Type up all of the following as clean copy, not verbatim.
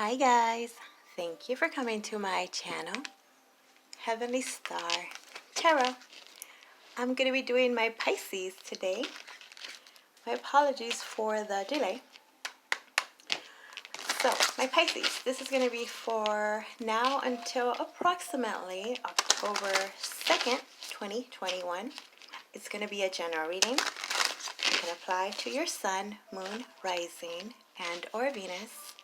Hi guys, thank you for coming to my channel, Heavenly Star Tarot. I'm going to be doing my Pisces today. My apologies for the delay. So, my Pisces, this is going to be for now until approximately October 2nd, 2021. It's going to be a general reading. You can apply to your sun, moon, rising, and or Venus.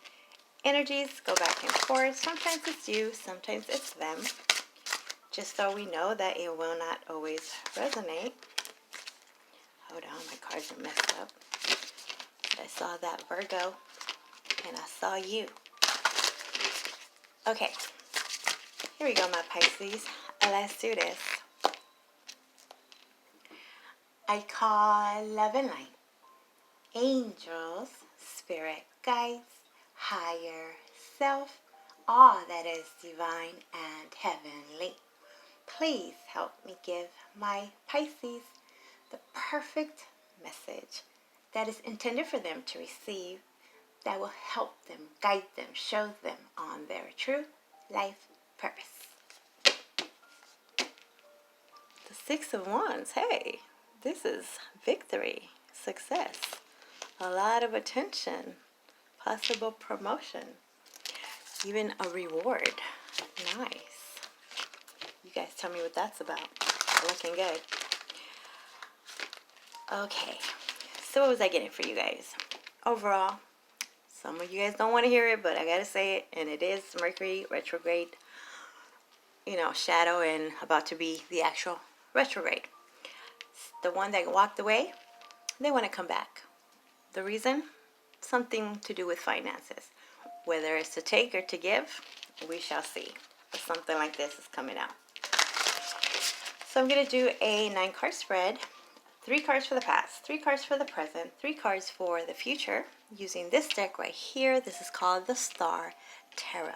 Energies go back and forth. Sometimes it's you, sometimes it's them. Just so we know that it will not always resonate. Hold on, my cards are messed up. But I saw that Virgo, and I saw you. Okay, here we go, my Pisces. Let's do this. I call love and light, angels, spirit guides, higher self, all that is divine and heavenly. Please help me give my Pisces the perfect message that is intended for them to receive, that will help them, guide them, show them on their true life purpose. The Six of Wands, hey, this is victory, success, a lot of attention, possible promotion, even a reward. Nice. You guys tell me what that's about. Looking good. Okay, so what was I getting for you guys? Overall, some of you guys don't want to hear it, but I gotta say it, and it is Mercury retrograde, shadow, and about to be the actual retrograde. The one that walked away, they want to come back. The reason? Something to do with finances. Whether it's to take or to give, we shall see. But something like this is coming out. So I'm going to do a 9-card spread. 3 cards for the past, 3 cards for the present, 3 cards for the future, using this deck right here. This is called the Star Tarot.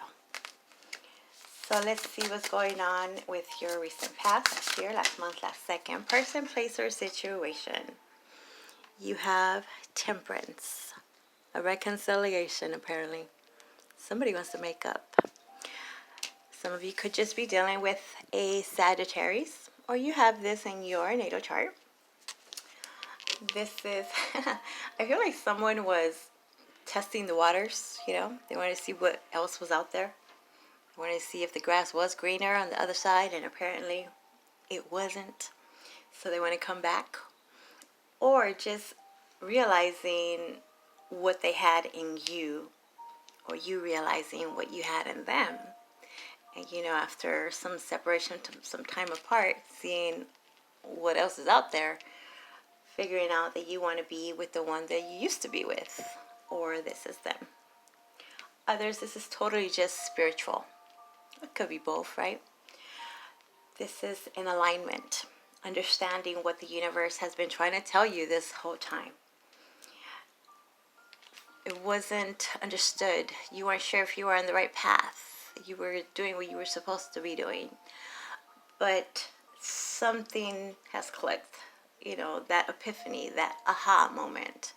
So let's see what's going on with your recent past, last year, last month, last second, person, place, or situation. You have Temperance, a reconciliation apparently. Somebody wants to make up. Some of you could just be dealing with a Sagittarius, or you have this in your natal chart. This is, I feel like someone was testing the waters, they wanted to see what else was out there. They wanted to see if the grass was greener on the other side, and apparently it wasn't. So they want to come back. Or just realizing what they had in you, or you realizing what you had in them. And after some separation, some time apart, seeing what else is out there, figuring out that you want to be with the one that you used to be with, or this is them. Others, this is totally just spiritual. It could be both, right? This is an alignment, understanding what the universe has been trying to tell you this whole time. It wasn't understood. You weren't sure if you were on the right path. You were doing what you were supposed to be doing. But something has clicked. That epiphany, that aha moment,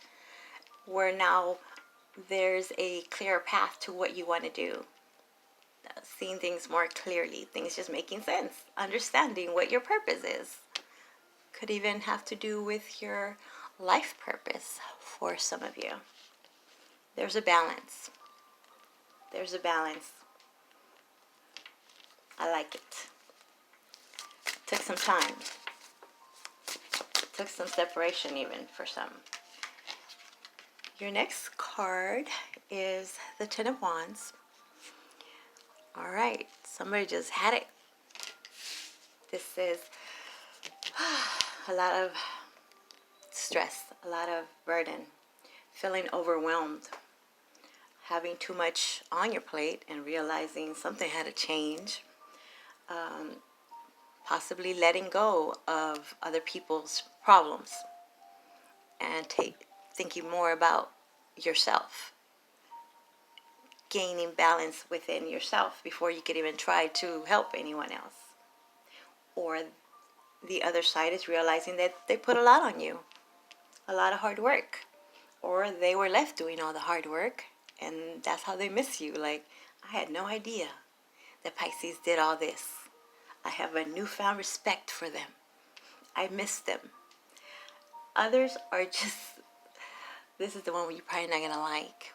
where now there's a clear path to what you want to do. Seeing things more clearly, things just making sense, understanding what your purpose is. Could even have to do with your life purpose for some of you. There's a balance. There's a balance. I like it. Took some time. Took some separation even for some. Your next card is the Ten of Wands. All right, somebody just had it. This is a lot of stress, a lot of burden, feeling overwhelmed, having too much on your plate and realizing something had to change. Possibly letting go of other people's problems and thinking more about yourself. Gaining balance within yourself before you could even try to help anyone else. Or the other side is realizing that they put a lot on you, a lot of hard work, or they were left doing all the hard work And that's how they miss you. Like, I had no idea that Pisces did all this. I have a newfound respect for them. I miss them. Others are just, this is the one where you're probably not going to like,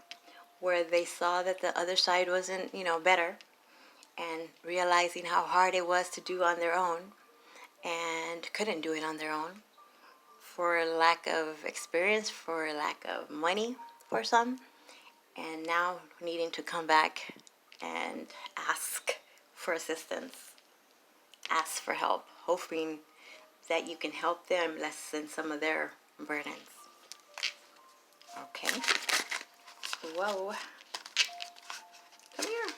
where they saw that the other side wasn't, better, and realizing how hard it was to do on their own and couldn't do it on their own for lack of experience, for lack of money for some, and now needing to come back and ask for assistance, ask for help, hoping that you can help them lessen some of their burdens. Okay. Whoa. Come here.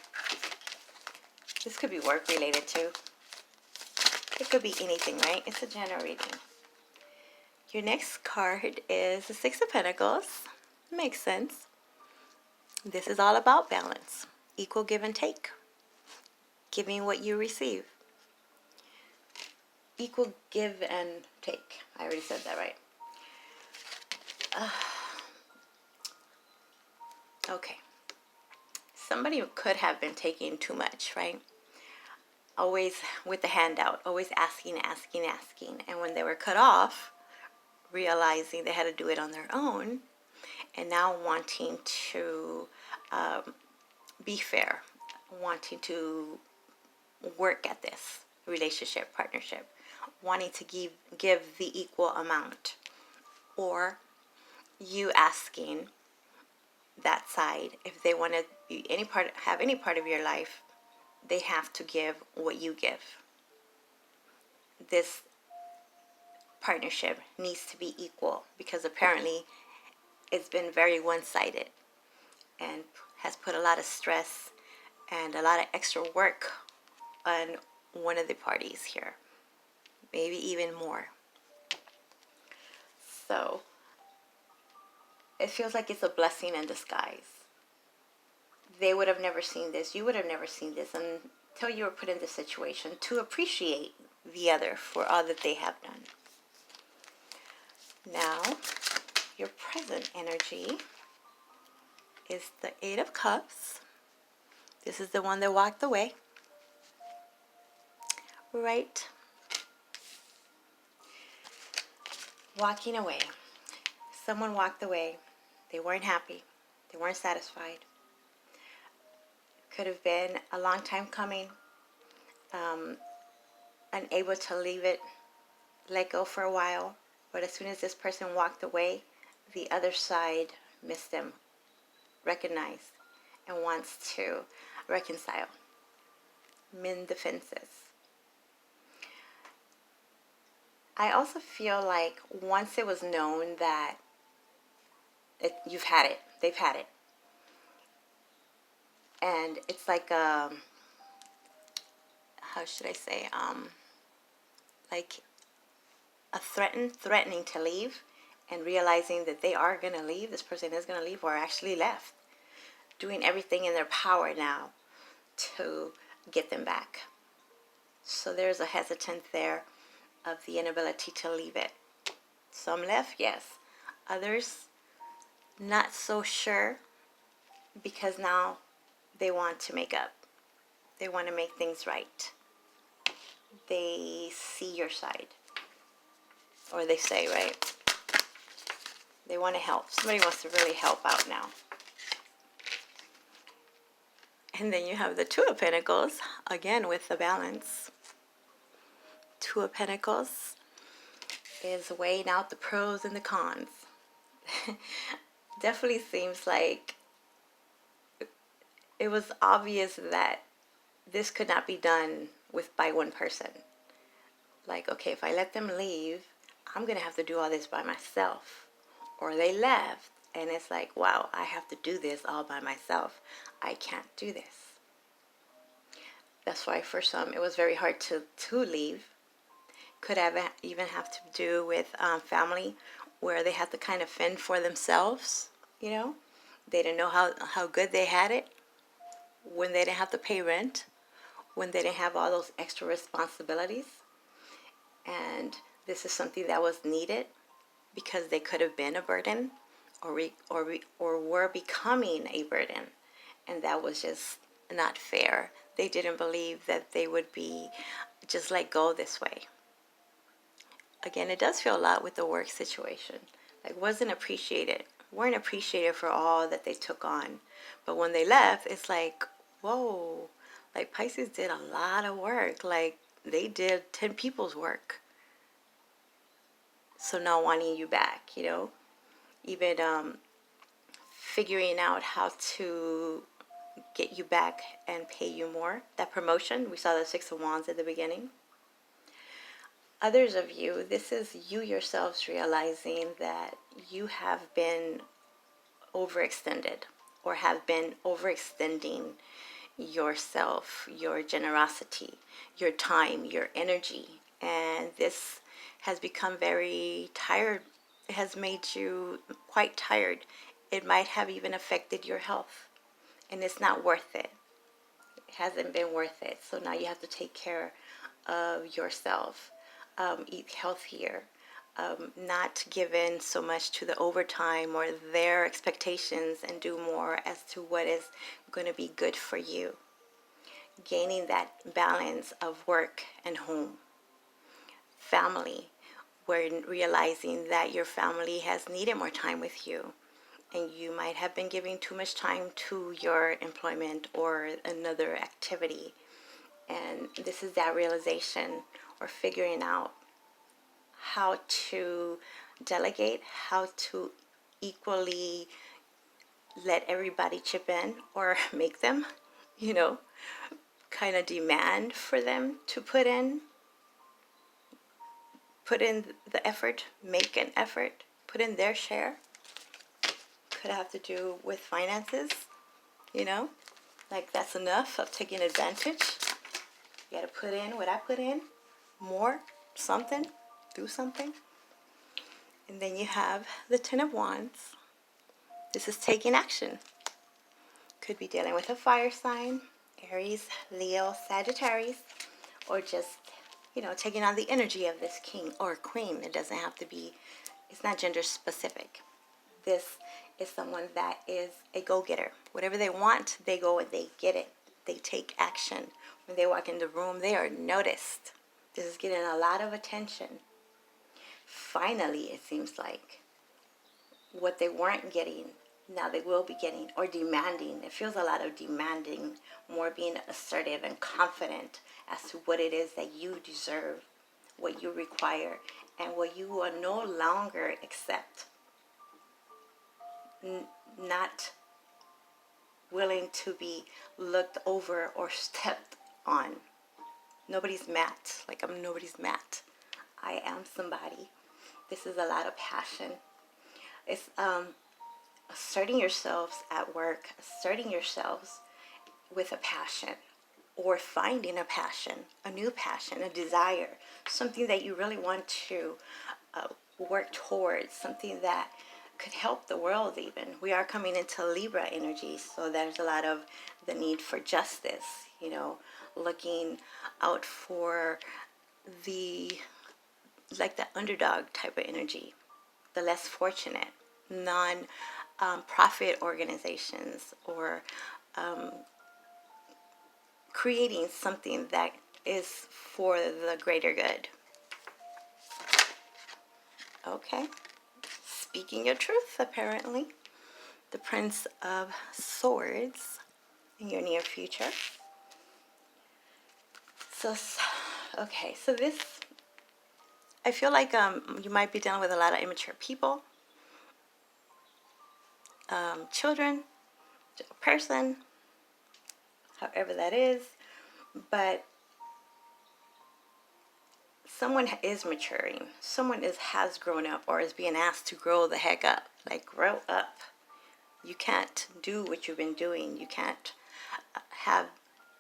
This could be work related too. It could be anything, right? It's a general reading. Your next card is the Six of Pentacles. Makes sense. This is all about balance. Equal give and take. Giving what you receive. Equal give and take. I already said that, right? Okay. Somebody could have been taking too much, right? Always with the handout, always asking. And when they were cut off, realizing they had to do it on their own, and now wanting to be fair, wanting to work at this relationship, partnership, wanting to give the equal amount, or you asking that side if they want to be have any part of your life, they have to give what you give. This partnership needs to be equal, because apparently it's been very one-sided and has put a lot of stress and a lot of extra work on one of the parties here, maybe even more. So it feels like it's a blessing in disguise. They would have never seen this. You would have never seen this until you were put in this situation to appreciate the other for all that they have done. Now, your present energy is the Eight of Cups. This is the one that walked away. Right? Walking away. Someone walked away. They weren't happy. They weren't satisfied. Could have been a long time coming. Unable to leave it, let go for a while. But as soon as this person walked away, the other side missed them, recognized, and wants to reconcile, mend the fences. I also feel like once it was known that you've had it, they've had it, and it's like how should I say, like a threatening to leave, and realizing that they are going to leave, this person is going to leave, or actually left, doing everything in their power now to get them back. So there's a hesitance there of the inability to leave it. Some left, yes. Others, not so sure, because now they want to make up. They want to make things right. They see your side. Or they say, right? They want to help. Somebody wants to really help out now. And then you have the Two of Pentacles, again with the balance. Two of Pentacles is weighing out the pros and the cons. Definitely seems like it was obvious that this could not be done by one person. Like, okay, if I let them leave, I'm going to have to do all this by myself. Or they left, and it's like, wow, I have to do this all by myself. I can't do this. That's why for some it was very hard to leave. Could even have to do with family, where they had to kind of fend for themselves, you know. They didn't know how good they had it when they didn't have to pay rent, when they didn't have all those extra responsibilities. And this is something that was needed, because they could have been a burden, or were becoming a burden, and that was just not fair. They didn't believe that they would be just let go this way. Again, it does feel a lot with the work situation. Like, wasn't appreciated, weren't appreciated for all that they took on. But when they left, it's like, whoa, like Pisces did a lot of work. Like, they did 10 people's work. So now wanting you back, even figuring out how to get you back and pay you more. That promotion, we saw the Six of Wands at the beginning. Others of you, this is you yourselves realizing that you have been overextended or have been overextending yourself, your generosity, your time, your energy. And this has become very tired. It has made you quite tired. It might have even affected your health. And it's not worth it. It hasn't been worth it. So now you have to take care of yourself. Eat healthier. Not give in so much to the overtime or their expectations, and do more as to what is going to be good for you. Gaining that balance of work and home. Family, where realizing that your family has needed more time with you, and you might have been giving too much time to your employment or another activity. And this is that realization, or figuring out how to delegate, how to equally let everybody chip in, or make them, kind of demand for them to put in the effort, make an effort, put in their share. Could have to do with finances, like that's enough of taking advantage. You got to put in what I put in, more, something, do something. And then you have the Ten of Wands. This is taking action. Could be dealing with a fire sign, Aries, Leo, Sagittarius, or just, taking on the energy of this king or queen. It doesn't have to be, it's not gender specific. This is someone that is a go-getter. Whatever they want, they go and they get it. They take action. When they walk in the room, they are noticed. This is getting a lot of attention. Finally, it seems like what they weren't getting, now they will be getting, or demanding. It feels a lot of demanding, more being assertive and confident as to what it is that you deserve, what you require, and what you will no longer accept. Not willing to be looked over or stepped on. Nobody's mat. Like, I'm nobody's mat. I am somebody. This is a lot of passion. It's asserting yourselves at work, asserting yourselves with a passion, or finding a passion, a new passion, a desire, something that you really want to work towards, something that could help the world even. We are coming into Libra energy, so there's a lot of the need for justice, looking out for the underdog type of energy, the less fortunate, non-profit organizations, or creating something that is for the greater good. Okay. Speaking your truth, apparently. The Prince of Swords in your near future. So this, I feel like you might be dealing with a lot of immature people, children, a person, however that is, but someone is maturing. Someone has grown up, or is being asked to grow the heck up. Like, grow up. You can't do what you've been doing. You can't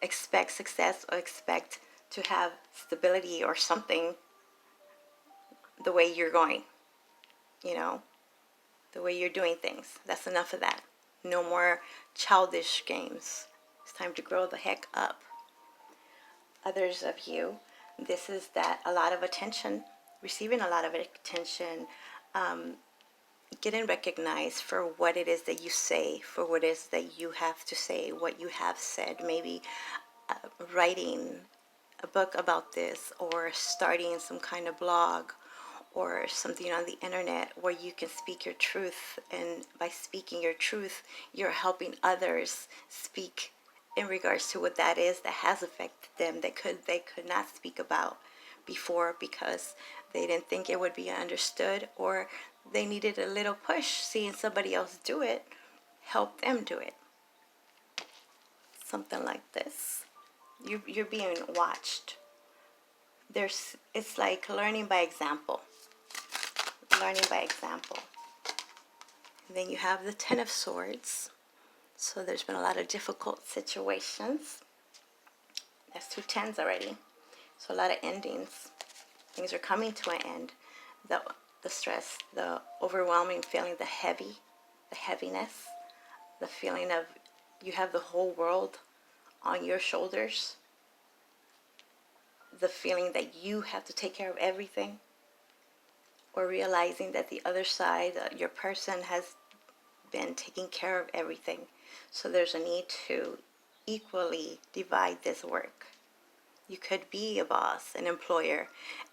expect success or expect to have stability or something the way you're going. The way you're doing things. That's enough of that. No more childish games. It's time to grow the heck up. Others of you, this is that a lot of attention, receiving a lot of attention, getting recognized for what it is that you say, for what it is that you have to say, what you have said, maybe writing a book about this, or starting some kind of blog or something on the internet where you can speak your truth. And by speaking your truth, you're helping others speak in regards to what that is that has affected them, that they could not speak about before because they didn't think it would be understood, or they needed a little push. Seeing somebody else do it help them do it. Something like this. You're being watched. It's like learning by example. Learning by example. And then you have the Ten of Swords. So there's been a lot of difficult situations. That's 2 tens already. So a lot of endings. Things are coming to an end. The stress, the overwhelming feeling, the heaviness, the feeling of you have the whole world on your shoulders. The feeling that you have to take care of everything. Or realizing that the other side, your person, has been taking care of everything. So there's a need to equally divide this work. You could be a boss, an employer,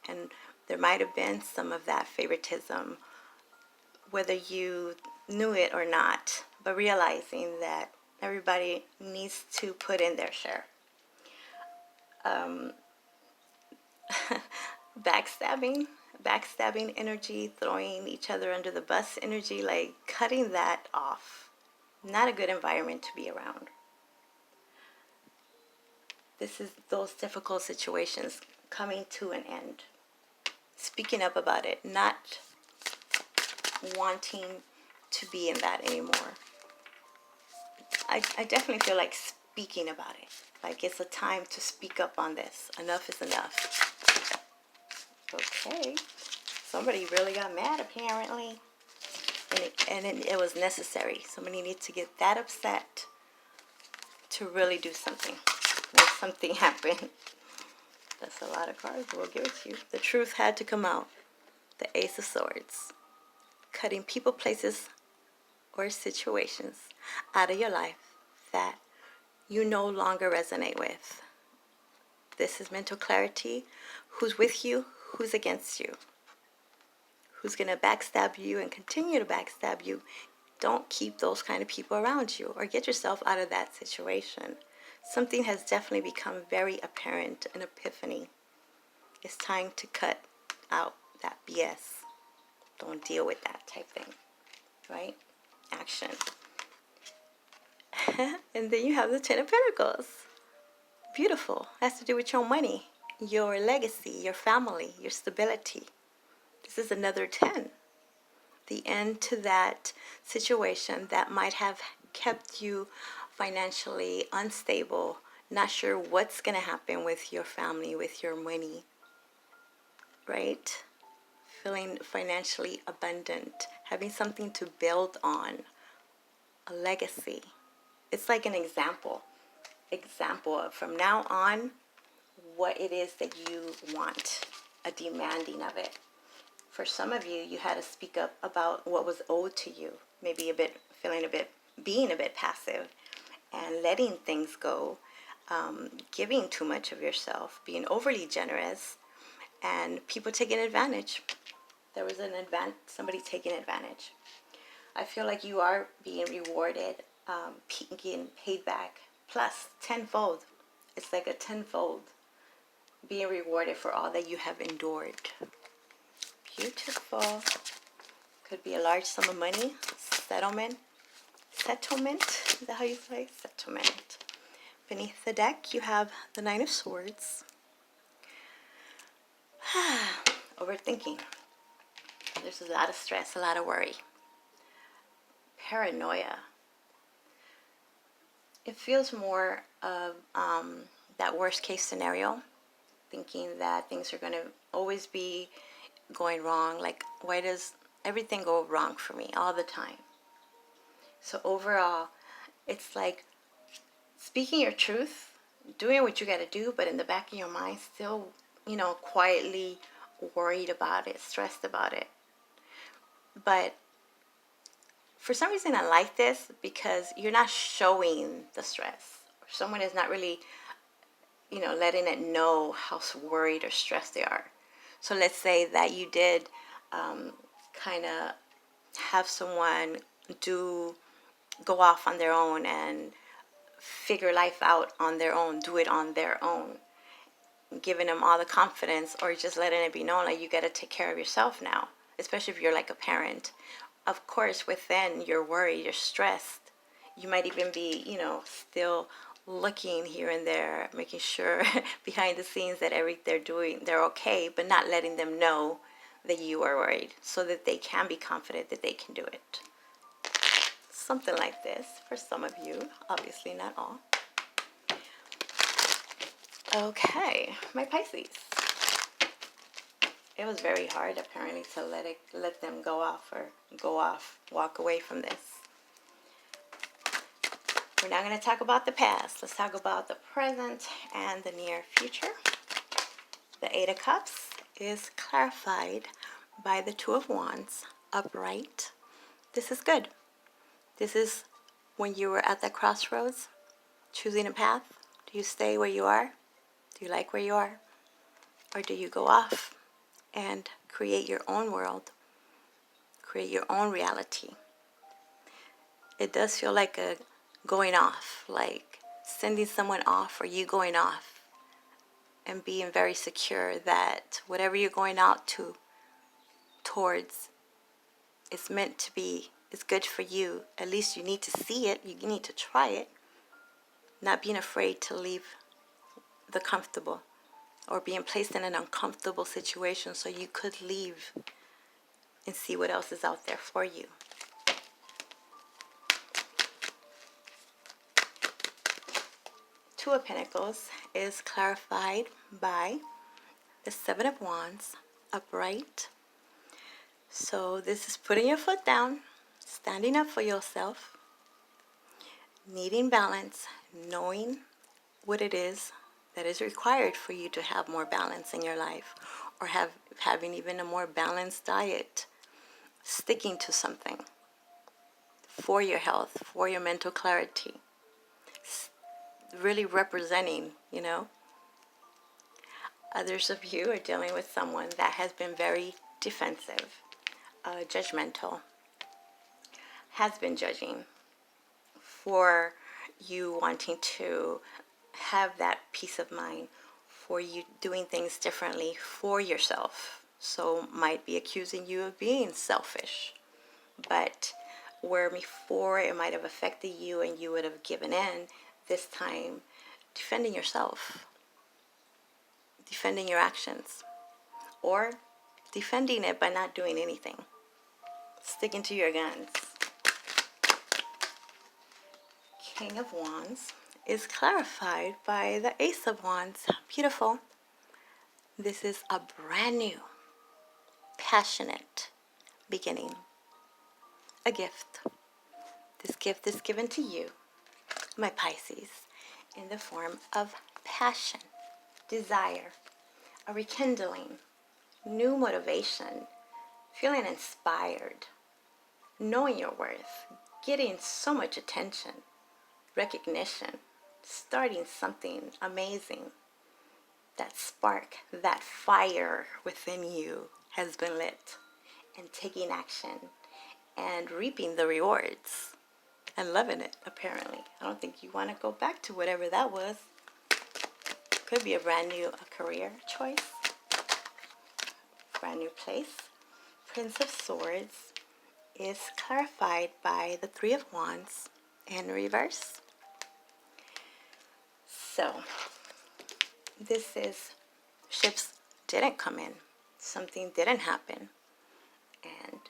and there might have been some of that favoritism, whether you knew it or not, but realizing that everybody needs to put in their share. Backstabbing energy, throwing each other under the bus energy, like cutting that off. Not a good environment to be around. This is those difficult situations coming to an end. Speaking up about it, not wanting to be in that anymore. I definitely feel like speaking about it. Like it's a time to speak up on this. Enough is enough. Okay. Somebody really got mad apparently. And it was necessary. Somebody needs to get that upset to really do something. Make something happen. That's a lot of cards. We'll give it to you. The truth had to come out. The Ace of Swords. Cutting people, places, or situations out of your life that you no longer resonate with. This is mental clarity. Who's with you? Who's against you? Who's going to backstab you and continue to backstab you? Don't keep those kind of people around you, or get yourself out of that situation. Something has definitely become very apparent, an epiphany. It's time to cut out that BS. Don't deal with that type thing, right? Action. And then you have the Ten of Pentacles. Beautiful. Has to do with your money, your legacy, your family, your stability. This is another 10. The end to that situation that might have kept you financially unstable, not sure what's going to happen with your family, with your money, right? Feeling financially abundant, having something to build on, a legacy. It's like an example of from now on what it is that you want, a demanding of it. For some of you, you had to speak up about what was owed to you. Maybe being a bit passive and letting things go, giving too much of yourself, being overly generous, and people taking advantage. There was somebody taking advantage. I feel like you are being rewarded, getting paid back, plus tenfold. It's like a tenfold being rewarded for all that you have endured. Beautiful. Could be a large sum of money. Settlement. Is that how you say? Settlement. Beneath the deck, you have the Nine of Swords. Overthinking. There's a lot of stress, a lot of worry. Paranoia. It feels more of that worst case scenario. Thinking that things are going to always be going wrong. Like, why does everything go wrong for me all the time? So overall, it's like speaking your truth, doing what you got to do, but in the back of your mind, still, quietly worried about it, stressed about it. But for some reason I like this because you're not showing the stress. Someone is not really, letting it know how worried or stressed they are. So let's say that you did kind of have someone go off on their own and figure life out on their own, do it on their own, giving them all the confidence, or just letting it be known like you got to take care of yourself now, especially if you're like a parent. Of course, within you're worried, you're stressed. You might even be, still looking here and there, making sure behind the scenes that they're okay, but not letting them know that you are worried so that they can be confident that they can do it. Something like this for some of you, obviously not all. Okay, my Pisces. It was very hard apparently to let them walk away from this. We're not going to talk about the past. Let's talk about the present and the near future. The Eight of Cups is clarified by the Two of Wands, upright. This is good. This is when you were at that crossroads, choosing a path. Do you stay where you are? Do you like where you are? Or do you go off and create your own world, create your own reality? It does feel like a going off, like sending someone off, or you going off and being very secure that whatever you're going out towards is meant to be, is good for you. At least you need to see it, you need to try it. Not being afraid to leave the comfortable, or being placed in an uncomfortable situation so you could leave and see what else is out there for you. Two of Pentacles is clarified by the Seven of Wands, upright. So this is putting your foot down, standing up for yourself, needing balance, knowing what it is that is required for you to have more balance in your life, or having even a more balanced diet, sticking to something for your health, for your mental clarity, really representing, Others of you are dealing with someone that has been very defensive, judgmental, has been judging for you wanting to have that peace of mind, for you doing things differently for yourself. So might be accusing you of being selfish, but where before it might have affected you and you would have given in, this time defending yourself, defending your actions, or defending it by not doing anything, sticking to your guns. King of Wands is clarified by the Ace of Wands. Beautiful. This is a brand new, passionate beginning. A gift. This gift is given to you, my Pisces, in the form of passion, desire, a rekindling, new motivation, feeling inspired, knowing your worth, getting so much attention, recognition, starting something amazing. That spark, that fire within you has been lit, and taking action and reaping the rewards and loving it, apparently. I don't think you want to go back to whatever that was. Could be a brand new career choice, brand new place. Prince of Swords is clarified by the Three of Wands in reverse. So, this is ships didn't come in. Something didn't happen. And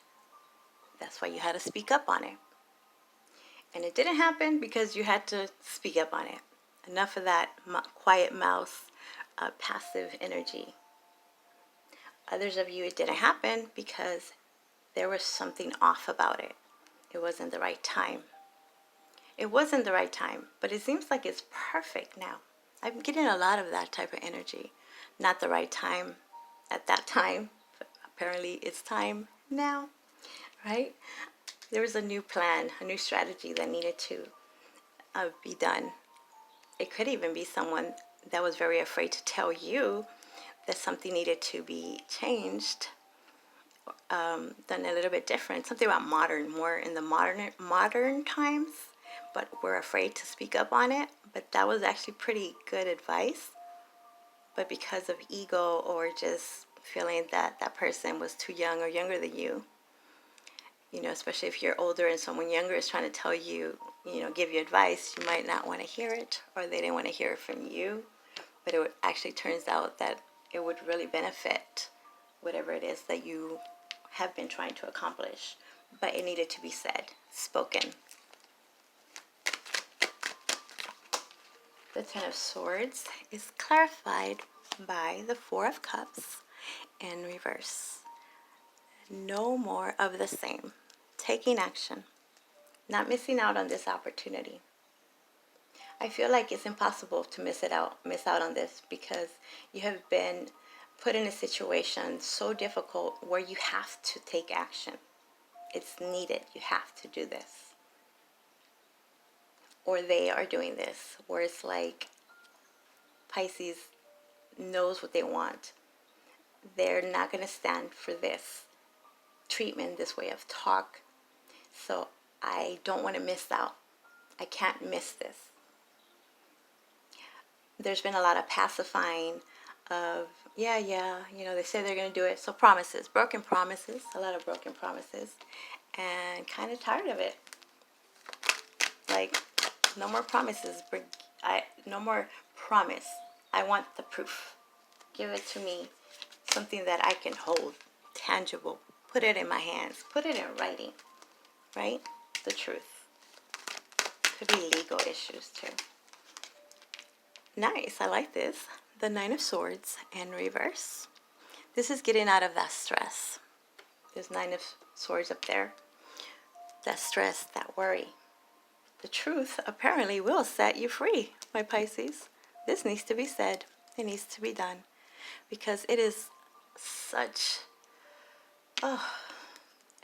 that's why you had to speak up on it. And it didn't happen because you had to speak up on it. Enough of that quiet mouth, passive energy. Others of you, it didn't happen because there was something off about it. It wasn't the right time. It wasn't the right time, but it seems like it's perfect now. I'm getting a lot of that type of energy. Not the right time at that time, but apparently it's time now, right? there was a new plan, a new strategy that needed to be done. It could even be someone that was very afraid to tell you that something needed to be changed, done a little bit different. Something about modern, more in the modern times, but we're afraid to speak up on it. But that was actually pretty good advice. But because of ego or just feeling that that person was too young or younger than you, you know, especially if you're older and someone younger is trying to tell you, you know, give you advice, you might not want to hear it, or they didn't want to hear it from you. But it actually turns out that it would really benefit whatever it is that you have been trying to accomplish. But it needed to be said, spoken. The Ten of Swords is clarified by the Four of Cups in reverse. No more of the same. Taking action. Not missing out on this opportunity. I feel like it's impossible to miss out on this, because you have been put in a situation so difficult where you have to take action. It's needed. You have to do this. Or they are doing this, where it's like Pisces knows what they want. They're not going to stand for this treatment, this way of talk. So I don't want to miss out. I can't miss this. There's been a lot of pacifying of, yeah, you know, they say they're going to do it. So promises, broken promises, a lot of broken promises, and kind of tired of it. Like, no more promises. No more promise. I want the proof. Give it to me. Something that I can hold, tangible. Put it in my hands. Put it in writing, right? The truth. Could be legal issues too. Nice, I like this. The Nine of Swords in reverse. This is getting out of that stress. There's Nine of Swords up there. That stress, that worry. The truth apparently will set you free, my Pisces. This needs to be said. It needs to be done. Because it is such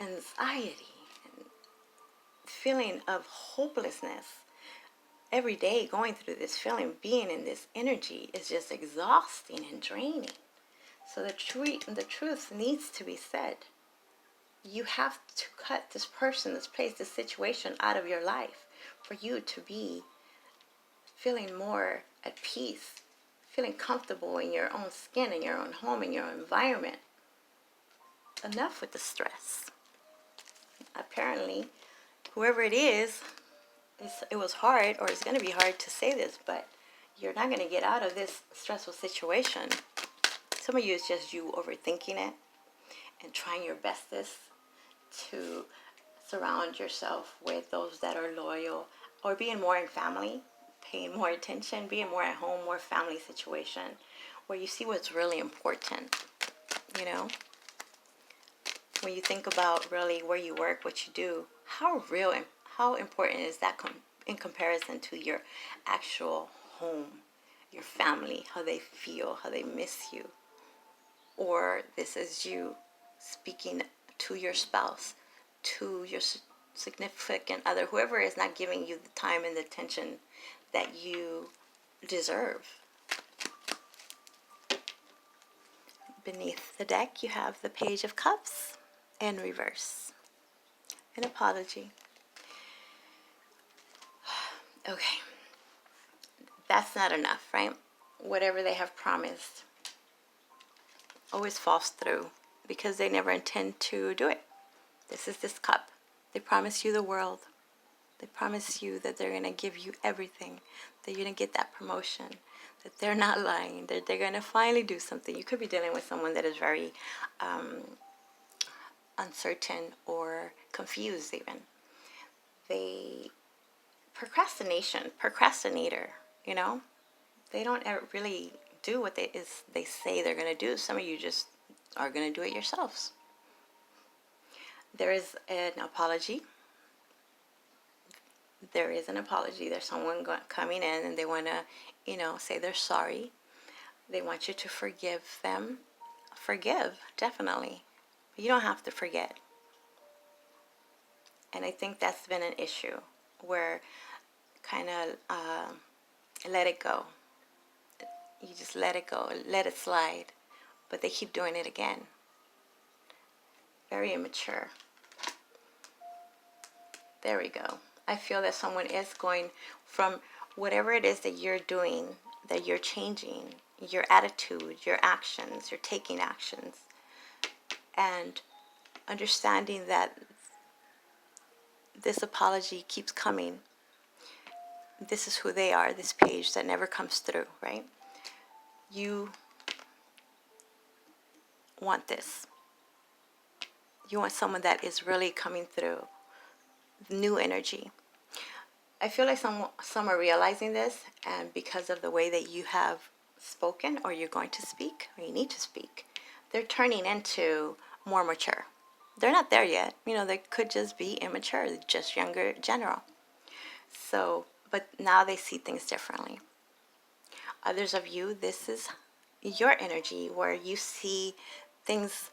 anxiety and feeling of hopelessness. Every day going through this feeling, being in this energy is just exhausting and draining. So the truth needs to be said. You have to cut this person, this place, this situation out of your life for you to be feeling more at peace, feeling comfortable in your own skin, in your own home, in your own environment. Enough with the stress. Apparently, whoever it is, it was hard, or it's going to be hard to say this, but you're not going to get out of this stressful situation. Some of you, it's just you overthinking it and trying your bestest to surround yourself with those that are loyal, or being more in family, paying more attention, being more at home, more family situation, where you see what's really important, you know? When you think about really where you work, what you do, how important is that in comparison to your actual home, your family, how they feel, how they miss you? Or this is you speaking to your spouse, to your significant other, whoever is not giving you the time and the attention that you deserve. Beneath the deck, you have the Page of Cups in reverse. An apology. Okay. That's not enough, right? Whatever they have promised always falls through, because they never intend to do it. This is this cup. They promise you the world. They promise you that they're going to give you everything, that you're going to get that promotion, that they're not lying, that they're going to finally do something. You could be dealing with someone that is very uncertain or confused even. Procrastinator, you know? They don't ever really do what they say they're going to do. Some of you just are going to do it yourselves. There is an apology. There is an apology. There's someone coming in and they want to, say they're sorry. They want you to forgive them. Forgive, definitely. But you don't have to forget. And I think that's been an issue where kind of let it go. You just let it go, let it slide. But they keep doing it again. Very immature. There we go. I feel that someone is going from whatever it is that you're doing, that you're changing, your attitude, your actions, you're taking actions, and understanding that this apology keeps coming. This is who they are, this page that never comes through, right? You want this. You want someone that is really coming through. New energy. I feel like some are realizing this, and because of the way that you have spoken, or you're going to speak, or you need to speak, they're turning into more mature. They're not there yet. You know, they could just be immature, just younger general. So, but now they see things differently. Others of you, this is your energy where you see things,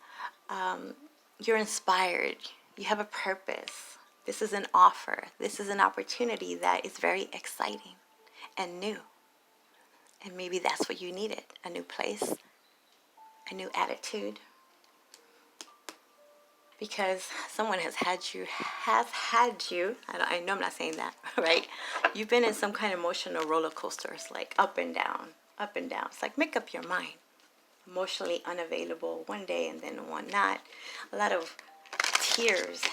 you're inspired, you have a purpose. This is an offer. This is an opportunity that is very exciting and new. And maybe that's what you needed, a new place, a new attitude. Because someone has had you, I know I'm not saying that, right? You've been in some kind of emotional roller coasters, like up and down, up and down. It's like, make up your mind. Emotionally unavailable one day and then one not. A lot of tears.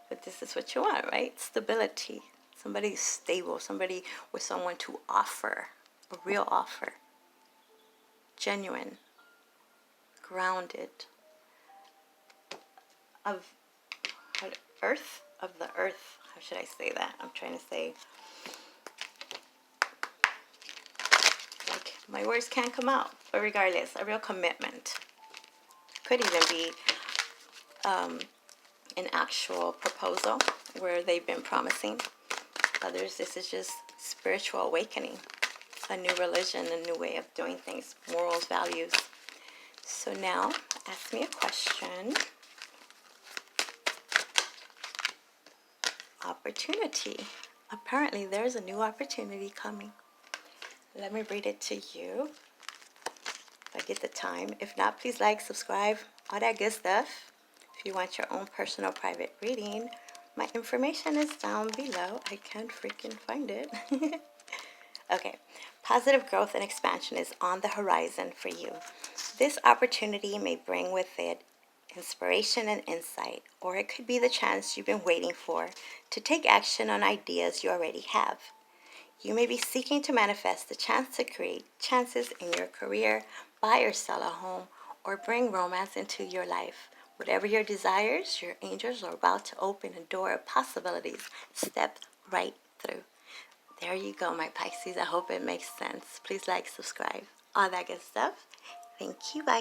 But this is what you want, right? Stability. Somebody stable, somebody with someone to offer, a real offer. Genuine. Grounded, of the earth, how should I say that? I'm trying to say, like, my words can't come out, but regardless, a real commitment. Could even be an actual proposal where they've been promising. Others, this is just spiritual awakening, a new religion, a new way of doing things, morals, values. So now, ask me a question. Opportunity. Apparently, there's a new opportunity coming. Let me read it to you. If I get the time. If not, please like, subscribe, all that good stuff. If you want your own personal private reading, my information is down below. I can't freaking find it. Okay. Positive growth and expansion is on the horizon for you. This opportunity may bring with it inspiration and insight, or it could be the chance you've been waiting for to take action on ideas you already have. You may be seeking to manifest the chance to create chances in your career, buy or sell a home, or bring romance into your life. Whatever your desires, your angels are about to open a door of possibilities. Step right through. There you go, my Pisces. I hope it makes sense. Please like, subscribe, all that good stuff. Thank you. Bye.